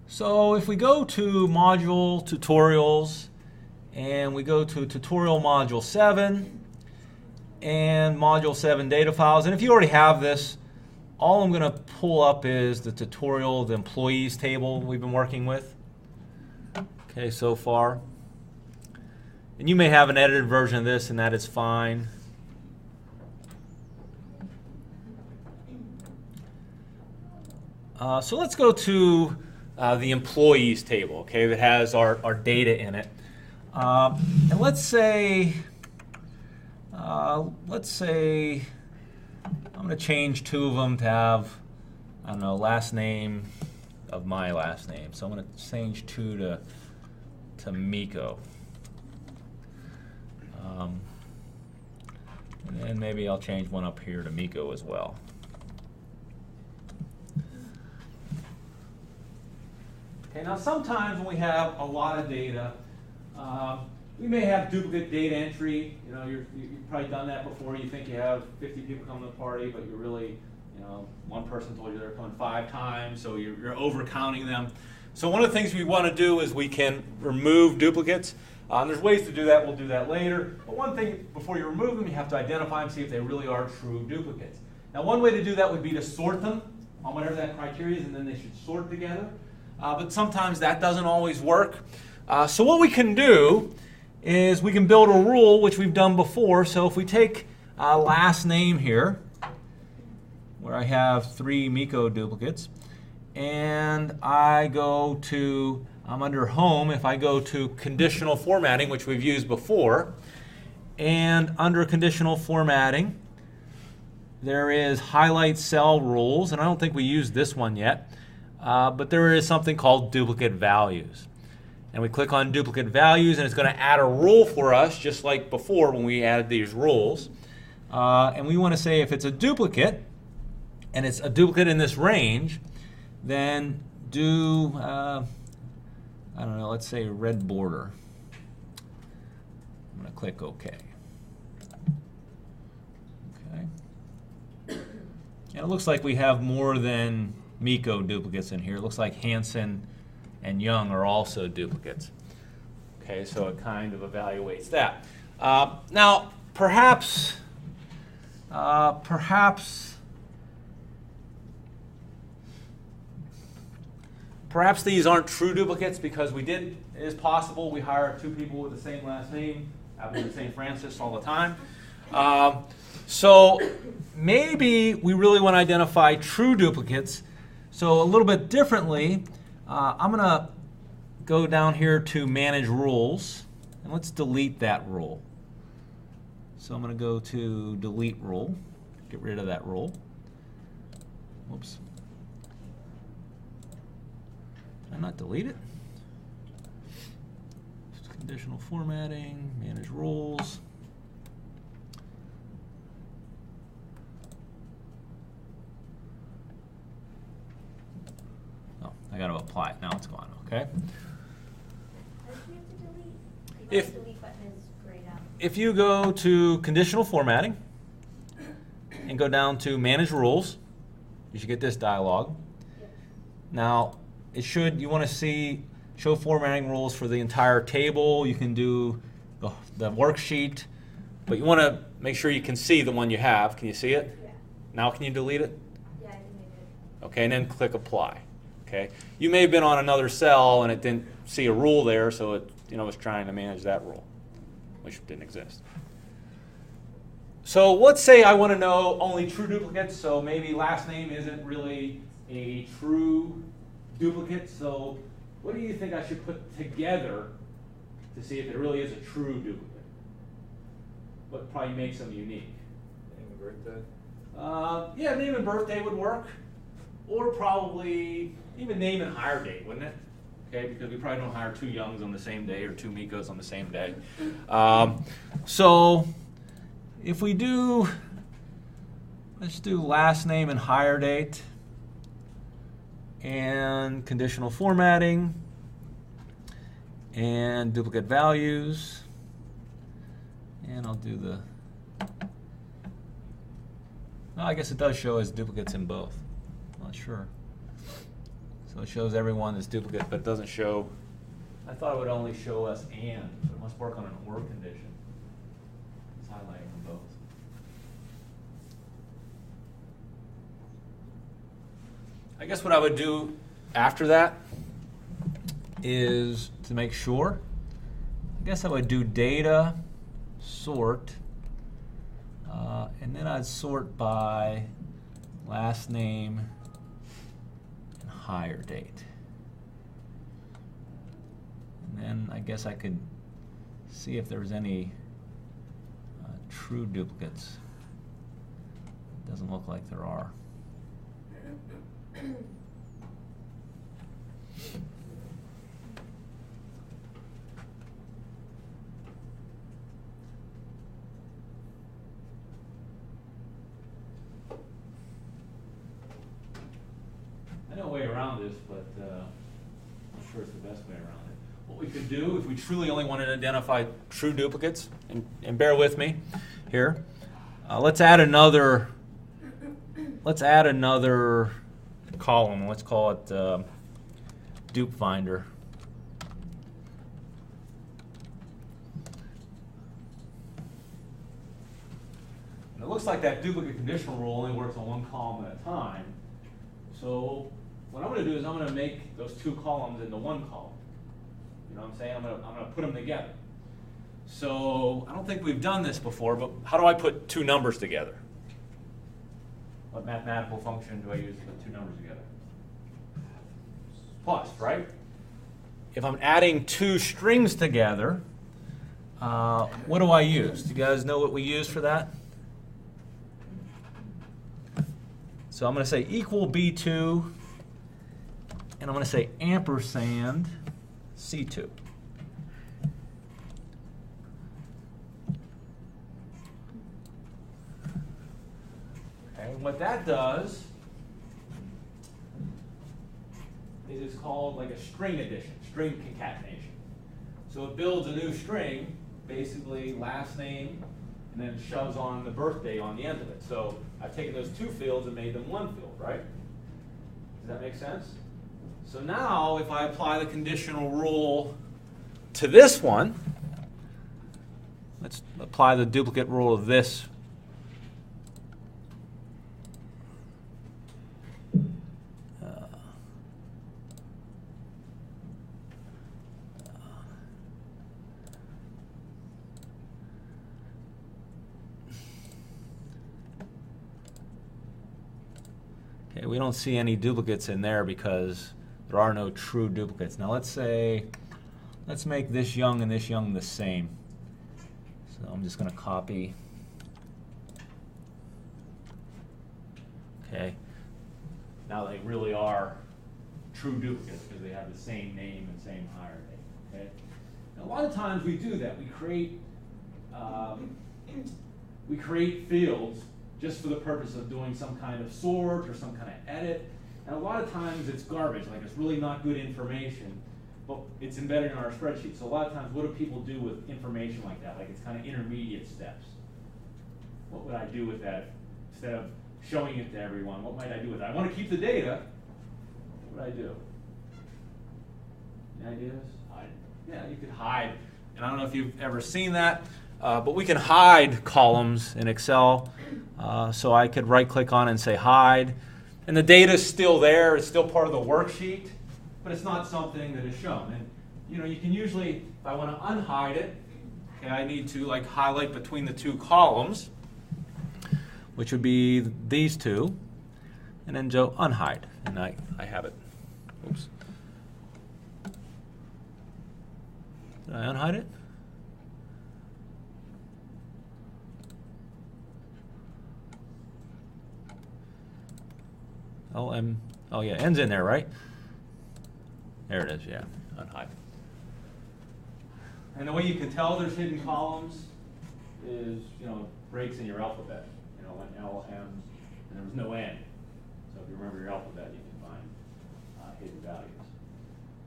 So if we go to module tutorials and we go to tutorial module 7 and module 7 data files, and if you already have this, all I'm going to pull up is the tutorial, the employees table we've been working with. Okay, so far. And you may have an edited version of this, and that is fine. So let's go to the employees table, okay, that has our data in it. And let's say I'm going to change 2 of them to have, I don't know, last name of my last name. So I'm going to change 2 to Miko. And then maybe I'll change one up here to Miko as well. Okay, now sometimes when we have a lot of data, we may have duplicate data entry. You know, you've probably done that before. You think you have 50 people coming to the party, but you're really, you know, one person told you they're coming 5 times, so you're over-counting them. So one of the things we want to do is we can remove duplicates. And there's ways to do that. We'll do that later. But one thing, before you remove them, you have to identify them, see if they really are true duplicates. Now, one way to do that would be to sort them on whatever that criteria is, and then they should sort together. But sometimes that doesn't always work. So what we can do is we can build a rule, which we've done before. So if we take last name here, where I have 3 Miko duplicates, and I go to, I'm under home, if I go to conditional formatting, which we've used before, and under conditional formatting, there is highlight cell rules, and I don't think we used this one yet, but there is something called duplicate values. And we click on duplicate values, and it's going to add a rule for us, just like before when we added these rules. And we want to say if it's a duplicate, and it's a duplicate in this range, then do, I don't know, let's say red border. I'm going to click OK. Okay. And it looks like we have more than Miko duplicates in here. It looks like Hansen and Young are also duplicates. Okay, so it kind of evaluates that. Now, perhaps these aren't true duplicates because it is possible we hire 2 people with the same last name, happen to say Francis all the time. So maybe we really want to identify true duplicates. So a little bit differently, I'm going to go down here to Manage Rules, and let's delete that rule. So I'm going to go to Delete Rule, get rid of that rule. Whoops. Did I not delete it? Conditional formatting, Manage Rules. I got to apply it. Now it's gone. Okay. If you go to conditional formatting and go down to Manage Rules, you should get this dialog. Now, you want to see show formatting rules for the entire table. You can do the worksheet, but you want to make sure you can see the one you have. Can you see it? Yeah. Now can you delete it? Yeah, I can delete it. Okay, and then click Apply. Okay. You may have been on another cell and it didn't see a rule there, so it was trying to manage that rule, which didn't exist. So let's say I want to know only true duplicates, so maybe last name isn't really a true duplicate. So what do you think I should put together to see if it really is a true duplicate? What probably makes them unique? Name and birthday? Yeah, name and birthday would work. Or probably even name and hire date, wouldn't it? Okay, because we probably don't hire 2 Youngs on the same day or 2 Mikos on the same day. So if we do, let's do last name and hire date and conditional formatting and duplicate values. And I'll do the, well, I guess it does show as duplicates in both. Not sure. So it shows everyone as duplicate, but it doesn't show. I thought it would only show us and, but it must work on an or condition. It's highlighting them both. I guess what I would do after that is to make sure. I guess I would do data sort, and then I'd sort by last name and hire date. And then I guess I could see if there was any true duplicates. It doesn't look like there are. I know a way around this, but I'm not sure it's the best way around it. What we could do, if we truly only wanted to identify true duplicates, and bear with me here, let's add another column. Let's call it dupe finder. And it looks like that duplicate conditional rule only works on one column at a time. So what I'm going to do is I'm going to make those two columns into one column. You know what I'm saying? I'm going to put them together. So I don't think we've done this before, but how do I put two numbers together? What mathematical function do I use to put two numbers together? Plus, right? If I'm adding two strings together, what do I use? Do you guys know what we use for that? So I'm going to say equal B2, and I'm going to say ampersand C2. Okay, and what that does is it's called like a string addition, string concatenation. So it builds a new string, basically last name, and then shoves on the birthday on the end of it. So I've taken those two fields and made them one field, right? Does that make sense? So now if I apply the conditional rule to this one, let's apply the duplicate rule of this. Okay, we don't see any duplicates in there because there are no true duplicates. Now let's make this young and this young the same. So I'm just going to copy. Okay. Now they really are true duplicates because they have the same name and same hire date. Okay. Now a lot of times we do that. We create fields just for the purpose of doing some kind of sort or some kind of edit. And a lot of times it's garbage, like it's really not good information, but it's embedded in our spreadsheet. So a lot of times, what do people do with information like that? Like it's kind of intermediate steps. What would I do with that? Instead of showing it to everyone, what might I do with it? I want to keep the data. What would I do? Any ideas? Hide. Yeah, you could hide. And I don't know if you've ever seen that, but we can hide columns in Excel. So I could right-click on it and say hide. And the data is still there. It's still part of the worksheet, but it's not something that is shown. And you know, you can usually, if I want to unhide it, okay, I need to like highlight between the two columns, which would be these two, and then go unhide, and I have it. Oops. Did I unhide it? Oh yeah, N's in there, right? There it is, yeah, unhide. And the way you can tell there's hidden columns is, you know, breaks in your alphabet. You know, an L, M, and there was no N. So if you remember your alphabet, you can find hidden values.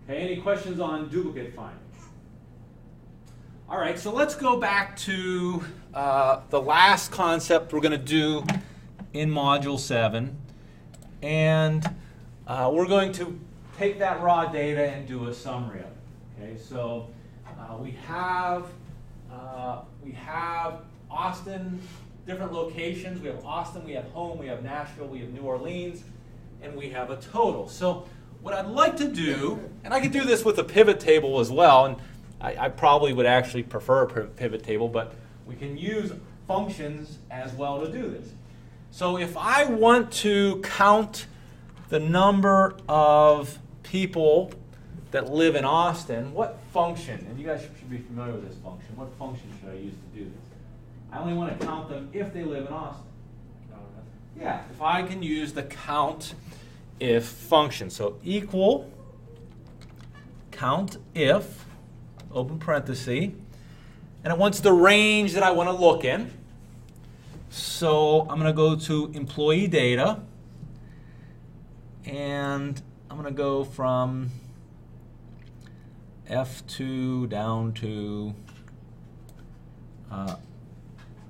Okay, any questions on duplicate finding? All right, so let's go back to the last concept we're going to do in Module 7. And we're going to take that raw data and do a summary of it. Okay, so we have Austin, different locations. We have Austin, we have home, we have Nashville, we have New Orleans, and we have a total. So what I'd like to do, and I could do this with a pivot table as well, and I probably would actually prefer a pivot table, but we can use functions as well to do this. So if I want to count the number of people that live in Austin, what function, and you guys should be familiar with this function, what function should I use to do this? I only want to count them if they live in Austin. Yeah, if I can use the count if function. So equal count if, open parenthesis, and it wants the range that I want to look in. So I'm going to go to employee data, and I'm going to go from F2 down to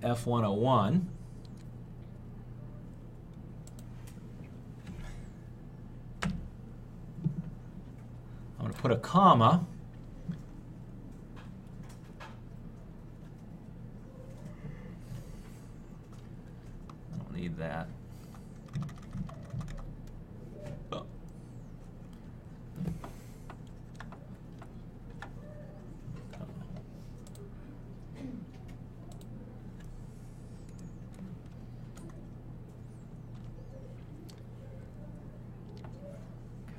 F101. I'm going to put a comma. I don't need that. Oh.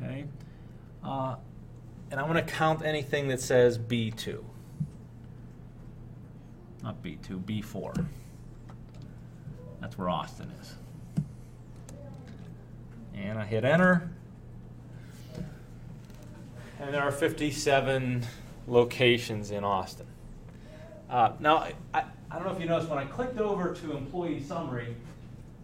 Okay. And I want to count anything that says B2. Not B2, B4. That's where Austin is. And I hit enter. And there are 57 locations in Austin. Now, I don't know if you noticed, when I clicked over to employee summary,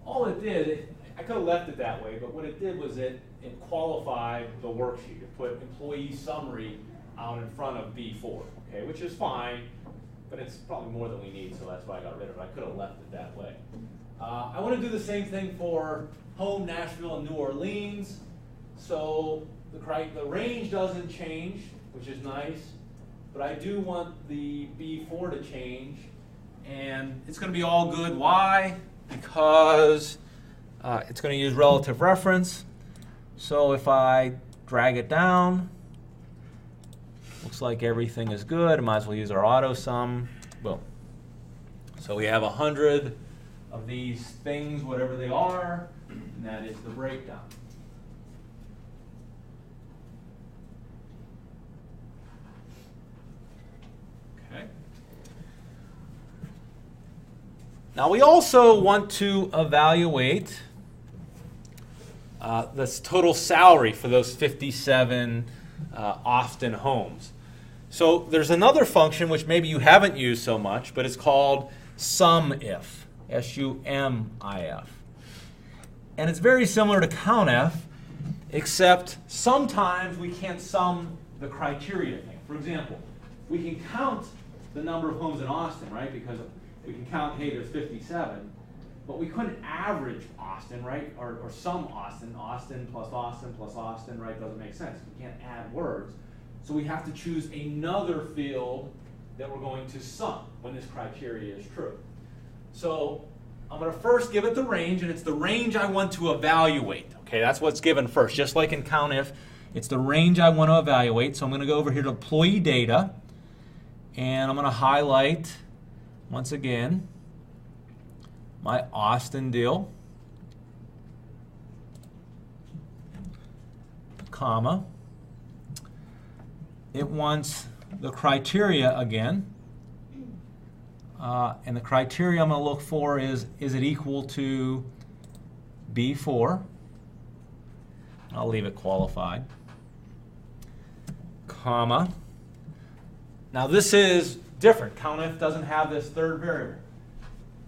all it did, I could have left it that way, but what it did was it qualified the worksheet. It put employee summary out in front of B4, okay, which is fine, but it's probably more than we need, so that's why I got rid of it. I could have left it that way. I want to do the same thing for home, Nashville, and New Orleans. So the range doesn't change, which is nice, but I do want the B4 to change, and it's going to be all good. Why? Because it's going to use relative reference. So if I drag it down, looks like everything is good. I might as well use our auto sum. Boom. So we have 100 of these things, whatever they are, and that is the breakdown. Okay. Now we also want to evaluate this total salary for those 57 Austin homes. So there's another function which maybe you haven't used so much, but it's called SUMIF, S-U-M-I-F. And it's very similar to COUNTIF, except sometimes we can't sum the criteria thing. For example, we can count the number of homes in Austin, right? Because we can count, hey, there's 57. But we couldn't average Austin, right? Or sum Austin. Austin, right? Doesn't make sense. We can't add words. So we have to choose another field that we're going to sum when this criteria is true. So I'm going to first give it the range, and it's the range I want to evaluate. Okay, that's what's given first. Just like in COUNTIF, it's the range I want to evaluate. So I'm going to go over here to employee data, and I'm going to highlight, once again, my Austin deal, comma. It wants the criteria again. And the criteria I'm going to look for is it equal to B4? I'll leave it qualified. Comma. Now this is different. COUNTIF doesn't have this third variable.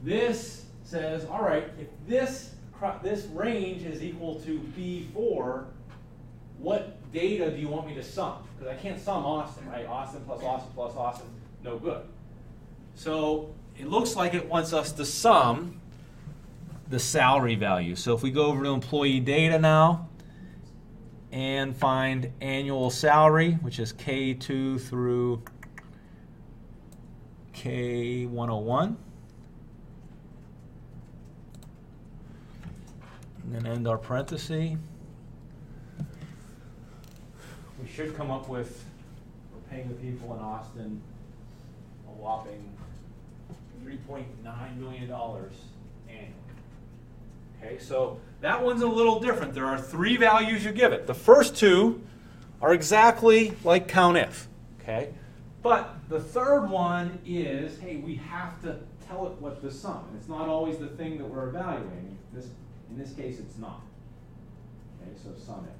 This says, all right, if this range is equal to B4, what data do you want me to sum? Because I can't sum Austin, right? Austin plus Austin plus Austin, no good. So it looks like it wants us to sum the salary value. So if we go over to employee data now, and find annual salary, which is K2 through K101. And then end our parenthesis. We should come up with, we're paying the people in Austin a whopping $3.9 million annually. Okay, so that one's a little different. There are three values you give it. The first two are exactly like COUNTIF, okay? But the third one is, hey, we have to tell it what the sum. And it's not always the thing that we're evaluating. In this case, it's not. Okay, so sum it.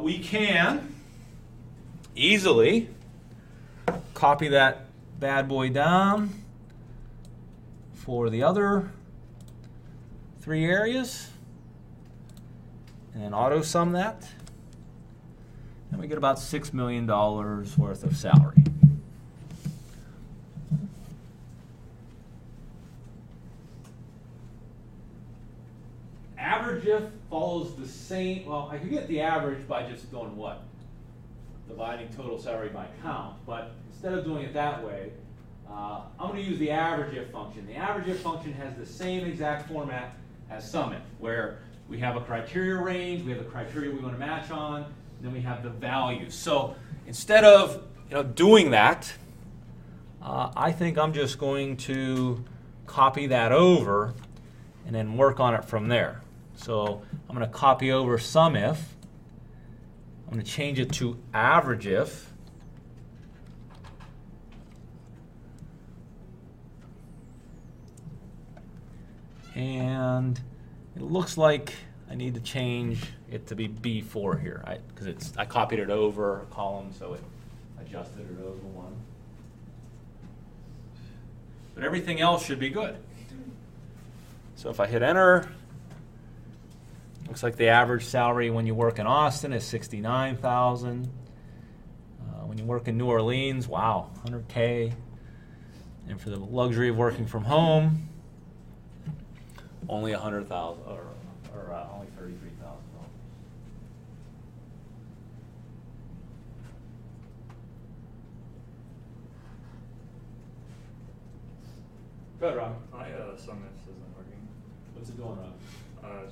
We can easily copy that bad boy down for the other three areas and then auto sum that, and we get about $6 million worth of salary. Average if follows the same, well, I could get the average by just doing what? Dividing total salary by count, but instead of doing it that way, I'm going to use the average if function. The average if function has the same exact format as sum if, where we have a criteria range, we have the criteria we want to match on, and then we have the values. So instead of doing that, I think I'm just going to copy that over and then work on it from there. So I'm going to copy over sum if. I'm going to change it to average if. And it looks like I need to change it to be B4 here, because I copied it over a column, so it adjusted it over one. But everything else should be good. So if I hit enter, looks like the average salary when you work in Austin is $69,000. When you work in New Orleans, wow, $100K. And for the luxury of working from home, only $100,000 or only $33,000. Good, Rob. My sum if isn't working. What's it doing, Rob?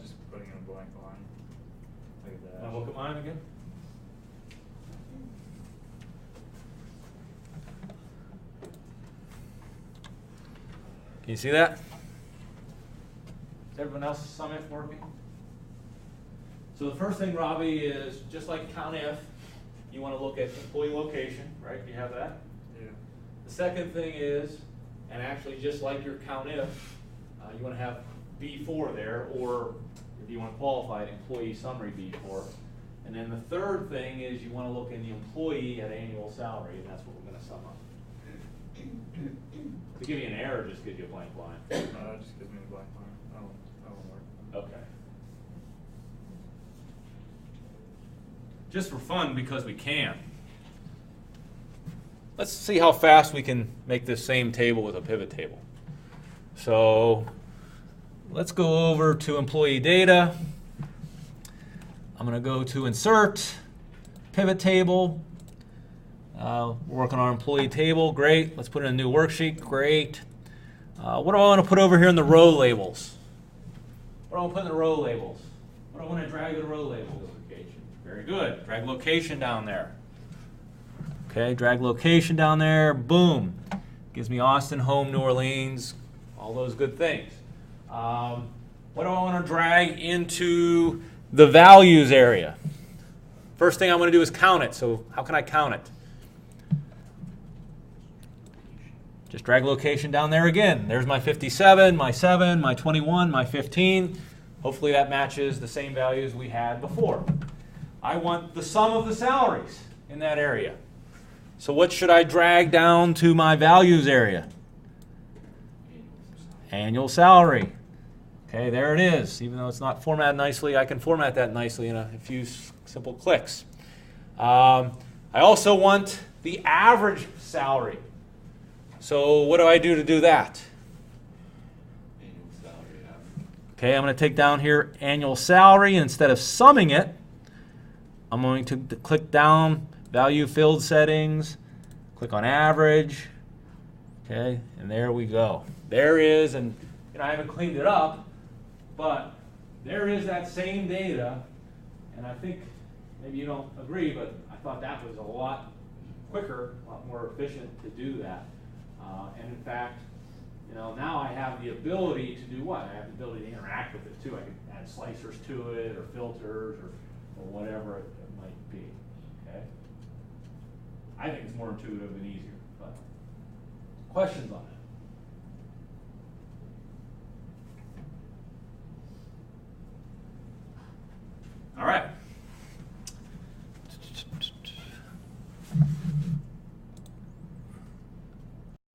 Just putting in a blank line. Like that. Want to look at mine again? Can you see that? Is everyone else's sum if working? So the first thing, Robbie, is just like COUNTIF, you want to look at employee location, right? You have that? Yeah. The second thing is, and actually just like your COUNTIF, you want to have B4 there, or if you want to qualify it, employee summary B4. And then the third thing is you want to look in the employee at annual salary, and that's what we're going to sum up. To give you an error, just gives you a blank line. It just gives me a blank line. That won't work. Okay. Just for fun, because we can. Let's see how fast we can make this same table with a pivot table. So let's go over to employee data. I'm going to go to insert, pivot table. We're working on our employee table. Great. Let's put in a new worksheet. Great. What do I want to put over here in the row labels? What do I want to put in the row labels? What do I want to drag the row labels? Location. Very good. Drag location down there. Okay, drag location down there. Boom. Gives me Austin, home, New Orleans, all those good things. What do I want to drag into the values area? First thing I'm going to do is count it. So how can I count it? Just drag location down there again. There's my 57, my 7, my 21, my 15. Hopefully that matches the same values we had before. I want the sum of the salaries in that area. So what should I drag down to my values area? Annual salary. Okay, there it is. Even though it's not formatted nicely, I can format that nicely in a few simple clicks. I also want the average salary. So what do I do to do that? Okay, I'm going to take down here annual salary, and instead of summing it, I'm going to click down value field settings, click on average. Okay, and there we go. There is, and I haven't cleaned it up, but there is that same data, and I think maybe you don't agree, but I thought that was a lot quicker, a lot more efficient to do that. And in fact, now I have the ability to do what? I have the ability to interact with it too. I can add slicers to it, or filters, or whatever it might be. Okay. I think it's more intuitive and easier. But questions on it?